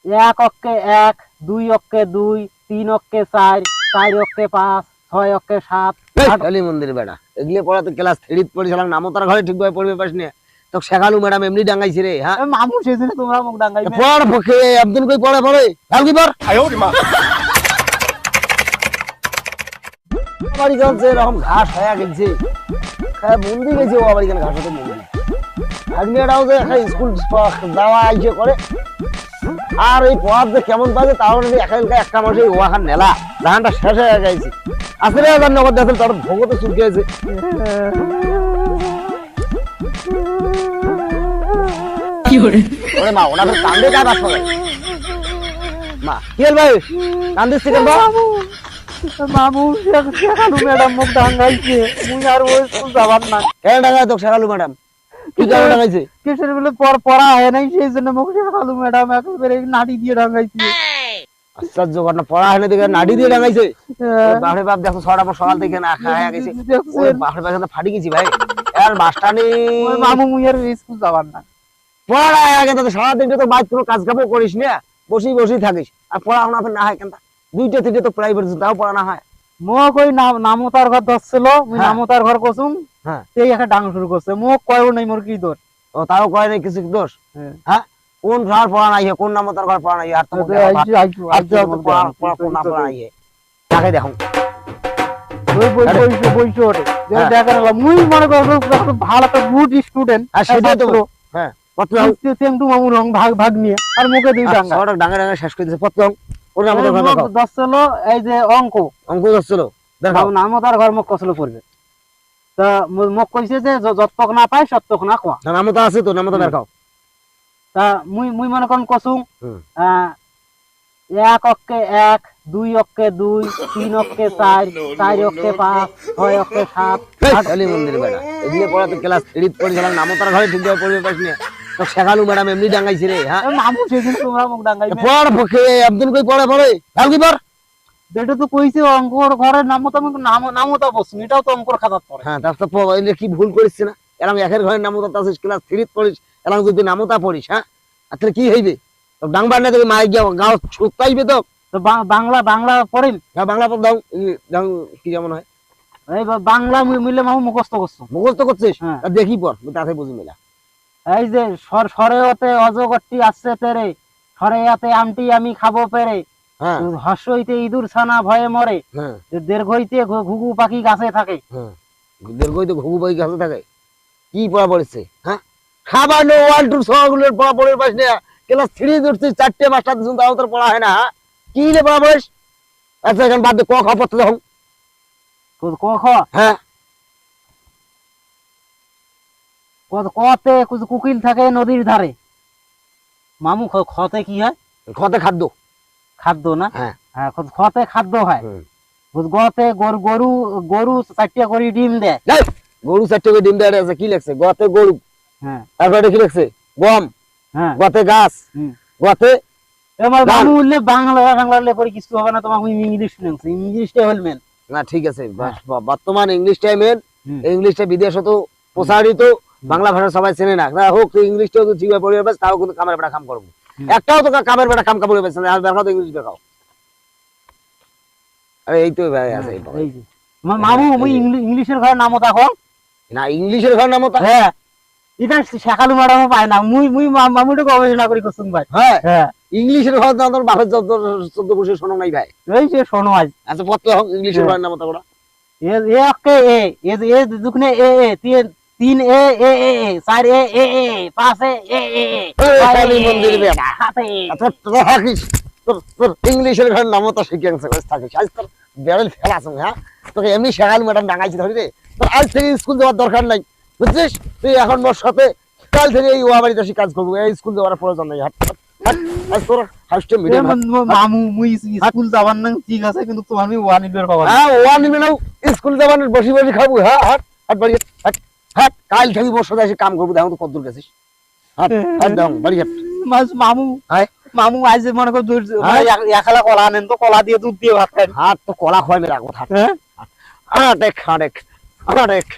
এক অক্ষে এক, দুই অক্ষে দুই, তিন অক্ষে চার, চার অক্ষে পাঁচ, ছয় অক্ষে সাত। কালী মন্দির বেড়া এগুলো পড়া তো ক্লাস 3 পড়েছিলাম নামও তার ঘরে ঠিকভাবে পড়বে পাস না তো শেখালু ম্যাডাম এমনি ডাঙ্গাইছে রে হ্যাঁ মামু সেদিন তোমরা মুখ ডাঙ্গাইবে। পড় পক্ষে একদিন কই পড়ে পড়ে কাল কি পড় বাড়ি গেছে এরকম ঘাস হয়ে গেছে খায় বন্দি গেছে ও বাড়ি গেলে ঘাস হতে বন্দি আজকেরাও যে একটা স্কুল যাওয়া আইছে করে আর এই পড়ার যে কেমন পাচ্ছে তাও যদি একটা মাসে ওয়াখান নেলা ধানটা শেষ হয়ে গেছে আসলে নগদ দেখেন তার ভোগতে চুলকে আছে ওরে মা ওরা কান্দে কাজ আসলে মা কি হল ভাই কান্দিস কেন মামু শেখালু ম্যাডাম মুখ ডাঙ্গাইছে মুই আর ওই স্কুল যাবার না। কেন ডাঙ্গাই তো শেখালু ম্যাডাম কি কারণে ডাঙ্গাইছে কিসের বলে পড়া হয় নাই সেই জন্য মুখ শেখালু ম্যাডাম একেবারে নাড়ি দিয়ে ডাঙ্গাইছে। আশ্চর্য ঘটনা পড়া হয় না দেখে নাড়ি দিয়ে ডাঙ্গাইছে বাপরে বাপ দেখো ছটা পর সকাল থেকে না খাওয়া গেছে ওরে বাপরে বাপ ফাটি গেছি ভাই আর মাস্টারনি মামু মুই আর স্কুল যাবার না। পড়া আগে তো সারাদিন তো বাইরে কোনো কাজ কামও করিস না বসেই থাকিস আর পড়াশোনা না হয় কেন দুইটা তিনটে তো প্রাইভেট তাও পড়া না হয় মোক ওই নামতার ঘর ধরছিল মুই নামতার ঘর কসুম হ্যাঁ সেই একটা ডাং শুরু করছে মোক কয়ও নাই মোর কি দোষ ও তাও কয় নাই কিছু দোষ হ্যাঁ কোন ঘর পড়া নাই কোন নামতার ঘর পড়া নাই আর তো পড়া পড়া নাই তাকে দেখো ওই বইছো ওরে দেখার মুই মনে করব ভালো একটা গুড স্টুডেন্ট আর সেটাই তো হ্যাঁ কত তেমটু মামু রং ভাগ নিয়ে আর মুখে দুই ডাঙ্গা সরক ডাঙ্গা ডাঙ্গা শেষ করে দিয়েছে প্রথম ওর নামতার ঘর দেখো দশছিল এই যে অঙ্ক দশছিল দেখাও নামতার ঘর মুখ কসলো পড়বে তা মুখ কইছে যে যতক না পায় সত্যক না কোয়া নামতা আছে তো নামতা দেখাও তা মুই মনে কোন কসুম এক অক্ষে এক, দুই অক্ষে দুই, তিন অক্ষে চার, চার অক্ষে পাঁচ, ছয় অক্ষে সাত। কালী মন্দির বেড়া এগুলো পড়া তো ক্লাস 3 পড়েছিলাম নামতার ঘরে ঠিকভাবে পড়বে পাস না তো শেখালু ম্যাডাম এমনি ডাঙ্গাইছে রে হ্যাঁ মামু সেদিন তোমরা মুখ ডাঙ্গাইবে পড় পক্ষে একদিন কই পড়ে কাল কি পড় এটা তো কইছে অঙ্কর ঘরের নামতা বসুন এটাও তো অঙ্কর খাতাত পড়ে। হ্যাঁ তারপর কি ভুল করিস না এরকম একের ঘরের নামতা আছিস ক্লাস 3 পড়িস এরকম যদি নামতা পড়িস হ্যাঁ তাহলে কি হইবে ডাংবার না তুমি মাই গাও ছুটাইবে তো বাংলা পড়েন হ্যাঁ বাংলা পড় দাও কি যেমন হয় এই বাংলা মিলে মামু মুখস্থ করছিস দেখি পর তাতে বুঝি মেলা এই যে সরেতে অজগরটি আসছে তেরে সরেয়াতে আমটি আমি খাবো পেরে হর্ষইতে ইঁদুর ছানা ভয়ে মরে দীর্ঘইতে ঘুঘু পাখি গাছে থাকে দীর্ঘইতে ঘুঘু পাখি গাছে থাকে কি পড়া পড়েছে হ্যাঁ খাবার নো 1 2 সবগুলোর পড়া পড়ে পাস না ক্লাস 3 ধরছিস 4টে মাস্টার দিছুন তাও তোর পড়া হয় না কি রে পড়া পড়িস আচ্ছা এখন বাদ দে ক খ পড়তে দাও ক খ হ্যাঁ কতে কুকিল থাকে নদীর ধারে মামু খতে কি হয় খতে খাদ্য না হ্যাঁ খতে খাদ্য হয় গতে গরু 4টা করে ডিম দেয় গরু 4টা করে ডিম দেয় আছে কি লাগছে গতে গরু হ্যাঁ তারপরে কি লাগছে গম হ্যাঁ গতে গাছ গতে আমার মামু বললে বাংলা পরে কিছু হবে না তোমাকে ইংলিশ শুনছি ইংলিশটা হল মেন না ঠিক আছে বর্তমান ইংলিশটাই মেন ইংলিশটা বিদেশে তো প্রসারিত বাংলা ভাষা সবাই চেনে না হোক ইংলিশটাও তো ঠিকভাবে পড়ে যাবে তাও কিন্তু কামের বেড়া কাম করবো একটাও তো কামের বেড়া কাম কাপড় পাচ্ছে না আর দেখাও তো ইংলিশ দেখাও আরে এই তো ভাই আছে মামু মুই ইংলিশের ঘর নামও দেখো না ইংলিশের ঘর নামও তা হ্যাঁ এটা শেখালু ম্যাডাম পায় না মুই মামুটা গবেষণা করি কসুম ভাই হ্যাঁ হ্যাঁ ইংলিশের ঘর তোর বাপের 14 বছর শোনো নাই ভাই এই যে শোনো আজ আচ্ছা পড়তে হোক ইংলিশের ঘর নামও তা ওরা এ ওকে এ দুকনে এ তিন এ 4 এ 5 এ কালী মন্দির বেড়া আচ্ছা তোর ইংলিশের ঘর নামও তা শিখে গেছে থাকিস আজ তোর বেড়াল ফেলা আছে হ্যাঁ তোকে এমনি শেখালু ম্যাডাম ডাঙাইছি ধরি রে তোর আজ থেকে স্কুল যাওয়ার দরকার নাই বুঝছিস তুই এখন মোর সাথে কাল থেকে এই ওয়া বাড়িতে কাজ করবো এই স্কুল যাওয়ার প্রয়োজন নাই মামু মুই স্কুল যাবার না ঠিক আছে কিন্তু তোমার আমি ওয়া নিবের পাবা হ্যাঁ ওয়া নিবে না স্কুল যাবার বসি খাবো হ্যাঁ হাট বাড়ি হাট কাল থেকে মোর সাথে এসে কাম করবো দেখো তো কতদূর গেছিস হাট হাট দাও বাড়ি হাট মামু আজ মনে কর একালা কলা আনেন তো কলা দিয়ে দুধ দিয়ে ভাত খাই হাট তো কলা খাওয়াই রাখবো হাট হাট